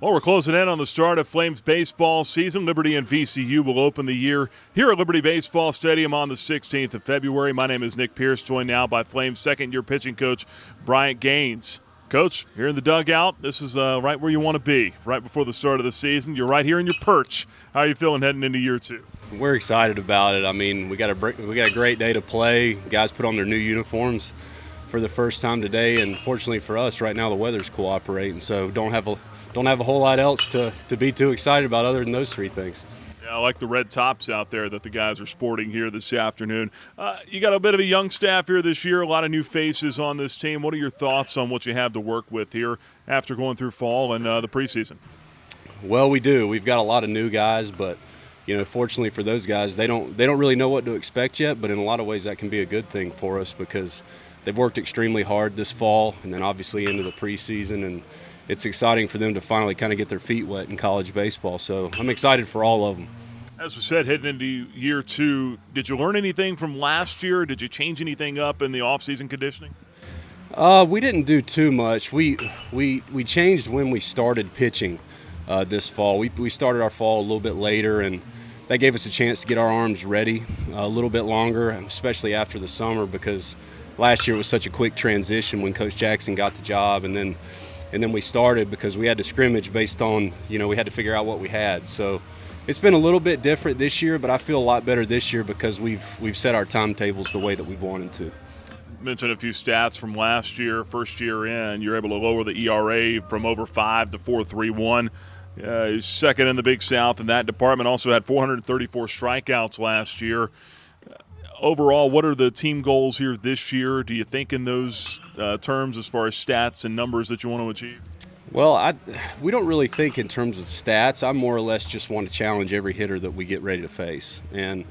Well, we're closing in on the start of Flames baseball season. Liberty and VCU will open the year here at Liberty Baseball Stadium on the 16th of February. My name is Nick Pierce, joined now by Flames second-year pitching coach Bryant Gaines. Coach, here in the dugout, this is right where you want to be, right before the start of the season. You're right here in your perch. How are you feeling heading into year two? We're excited about it. I mean, we got a great day to play. Guys put on their new uniforms for the first time today, and fortunately for us, right now the weather's cooperating, so don't have a whole lot else to be too excited about other than those three things. Yeah, I like the red tops out there that the guys are sporting here this afternoon. You got a bit of a young staff here this year, a lot of new faces on this team. What are your thoughts on what you have to work with here after going through fall and the preseason? Well, we do. We've got a lot of new guys, but fortunately for those guys, they don't really know what to expect yet. But in a lot of ways, that can be a good thing for us because they've worked extremely hard this fall, and then obviously into the preseason, and it's exciting for them to finally kind of get their feet wet in college baseball. So I'm excited for all of them. As we said, heading into year two, did you learn anything from last year? Did you change anything up in the off-season conditioning? We didn't do too much. We changed when we started pitching this fall. We started our fall a little bit later, and that gave us a chance to get our arms ready a little bit longer, especially after the summer, because last year was such a quick transition when Coach Jackson got the job, and then we started because we had to scrimmage based on, we had to figure out what we had. So it's been a little bit different this year, but I feel a lot better this year because we've set our timetables the way that we've wanted to. Mentioned a few stats from last year, first year in. You're able to lower the ERA from over 5 to 4.31. He's second in the Big South in that department. Also had 434 strikeouts last year. Overall, what are the team goals here this year? Do you think in those terms as far as stats and numbers that you want to achieve? Well, we don't really think in terms of stats. I more or less just want to challenge every hitter that we get ready to face. And,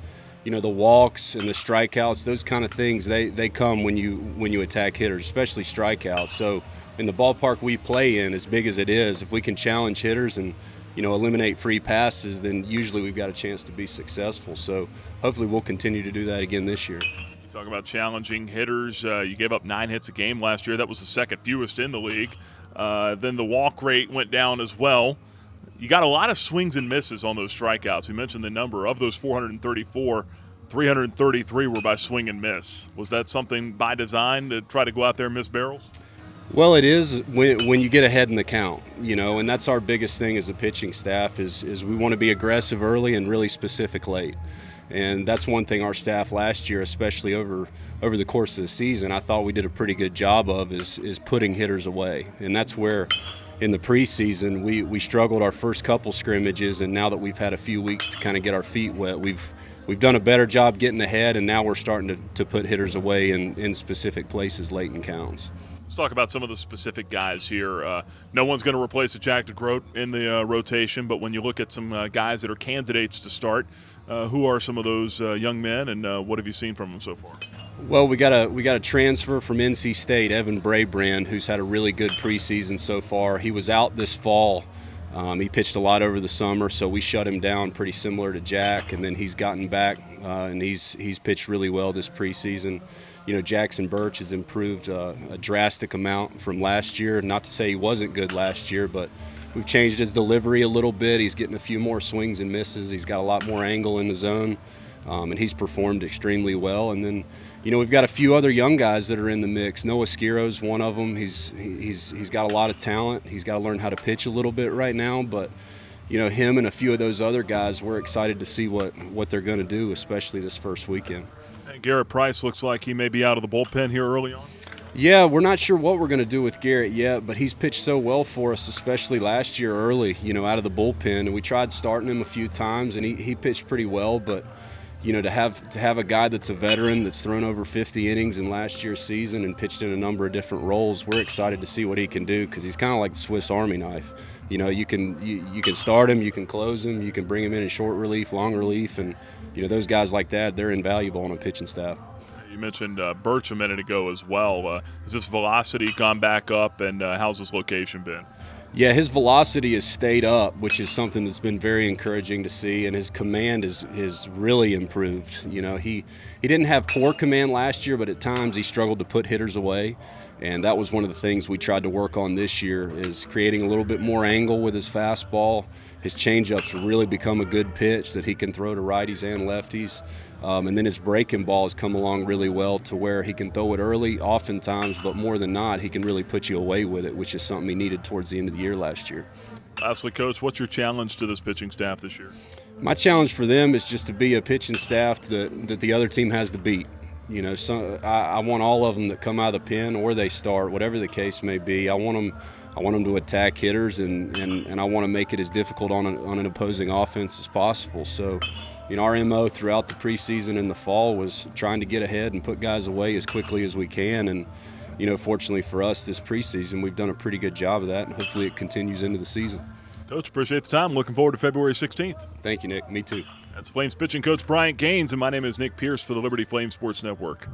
the walks and the strikeouts, those kind of things, they come when you attack hitters, especially strikeouts. So in the ballpark we play in, as big as it is, if we can challenge hitters and eliminate free passes, then usually we've got a chance to be successful. So hopefully we'll continue to do that again this year. Talk about challenging hitters. You gave up 9 hits a game last year. That was the second fewest in the league. Then the walk rate went down as well. You got a lot of swings and misses on those strikeouts. We mentioned the number of those 434, 333 were by swing and miss. Was that something by design to try to go out there and miss barrels? Well, it is when you get ahead in the count, and that's our biggest thing as a pitching staff is we want to be aggressive early and really specific late. And that's one thing our staff last year, especially over the course of the season, I thought we did a pretty good job of is putting hitters away. And that's where in the preseason we struggled our first couple scrimmages, and now that we've had a few weeks to kind of get our feet wet, we've done a better job getting ahead, and now we're starting to put hitters away in specific places late in counts. Let's talk about some of the specific guys here. No one's going to replace a Jack DeGroat in the rotation, but when you look at some guys that are candidates to start, who are some of those young men, and what have you seen from them so far? Well, we got a transfer from NC State, Evan Braybrand, who's had a really good preseason so far. He was out this fall. He pitched a lot over the summer, so we shut him down pretty similar to Jack, and then he's gotten back, and he's pitched really well this preseason. Jackson Birch has improved a drastic amount from last year. Not to say he wasn't good last year, but we've changed his delivery a little bit. He's getting a few more swings and misses. He's got a lot more angle in the zone, and he's performed extremely well. And then, we've got a few other young guys that are in the mix. Noah Skiro's one of them. He's got a lot of talent. He's got to learn how to pitch a little bit right now, but him and a few of those other guys, we're excited to see what they're going to do, especially this first weekend. And Garrett Price looks like he may be out of the bullpen here early on. Yeah, we're not sure what we're going to do with Garrett yet, but he's pitched so well for us, especially last year early, out of the bullpen. And we tried starting him a few times, and he pitched pretty well. But, to have a guy that's a veteran that's thrown over 50 innings in last year's season and pitched in a number of different roles, we're excited to see what he can do because he's kind of like the Swiss Army knife. You can start him, you can close him, you can bring him in short relief, long relief, and those guys like that, they're invaluable on a pitching staff. You mentioned Birch a minute ago as well. Has this velocity gone back up, and how's his location been? Yeah, his velocity has stayed up, which is something that's been very encouraging to see, and his command is really improved. He didn't have poor command last year, but at times he struggled to put hitters away. And that was one of the things we tried to work on this year, is creating a little bit more angle with his fastball. His changeup's really become a good pitch that he can throw to righties and lefties. And then his breaking ball has come along really well to where he can throw it early oftentimes, but more than not, he can really put you away with it, which is something he needed towards the end of the year last year. Lastly, Coach, what's your challenge to this pitching staff this year? My challenge for them is just to be a pitching staff that the other team has to beat. You know, I want all of them that come out of the pen or they start, whatever the case may be. I want them to attack hitters, and I want to make it as difficult on an opposing offense as possible. So, you know, our MO throughout the preseason and the fall was trying to get ahead and put guys away as quickly as we can. And, you know, fortunately for us this preseason, we've done a pretty good job of that, and hopefully it continues into the season. Coach, appreciate the time. Looking forward to February 16th. Thank you, Nick. Me too. That's Flames pitching coach Bryant Gaines, and my name is Nick Pierce for the Liberty Flames Sports Network.